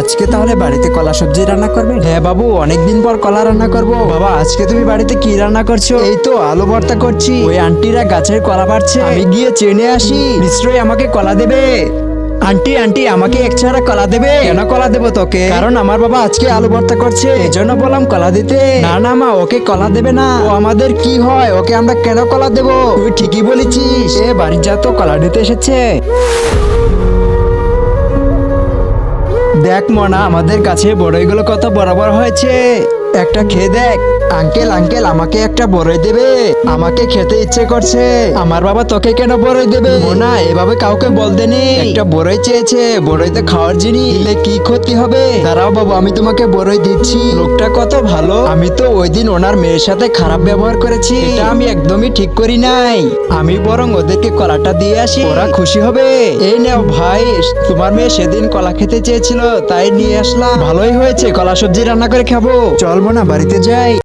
আজকে তাহলে বাড়িতে কলা সবজি রান্না করবে? হ্যাঁ বাবু, অনেকদিন পর কলা রান্না করব। বাবা, আজকে তুমি বাড়িতে কি রান্না করছো? এই তো আলু ভর্তা করছি। ওই আন্টিরা গাছের কলা পাড়ছে, আমি গিয়ে চেনে আসি। নিশ্চয়ই আমাকে কলা দেবে। আন্টি আন্টি, আমাকে এক ছাড়া কলা দেবে? কেন কলা দেবো তোকে? কারণ আমার বাবা আজকে আলু ভর্তা করছে, এই জন্য বললাম কলা দিতে। না না মা, ওকে কলা দেবে না। ও আমাদের কি হয়? ওকে আমরা কেন কলা দেবো? তুই ঠিকই বলেছিস। এ বাড়ি যা তো, কলা দিতে এসেছে। দেখ মনা, আমাদের কাছে বড়ইগুলো কত বড় বড় হয়েছে। একটা খেয়ে দেখ। আঙ্কেল আঙ্কেল, আমাকে একটা বড়ই দেবে? আমাকে খেতে ইচ্ছে করছে। আমার বাবা তোকে কেন বড়ই দেবে? মোনা, এভাবে কাউকে বলতে নেই। একটা বড়ই চেয়েছে, বড়ই তো খাওয়ার জিনিস, দিলে কি ক্ষতি হবে? দাঁড়াও বাবু, আমি তোমাকে বড়ই দিচ্ছি। লোকটা কত ভালো। আমি তো ওই দিন ওনার মেয়ের সাথে খারাপ ব্যবহার করেছি, এটা আমি একদমই ঠিক করি নাই। আমি বরং ওদেরকে কলাটা দিয়ে আসি, ওরা খুশি হবে। এই নাও ভাই, তোমার মেয়ে সেদিন কলা খেতে চেয়েছিল, তাই নিয়ে আসলাম। ভালোই হয়েছে, কলা সবজি রান্না করে খাবো। চল মোনা, বাড়িতে যাই।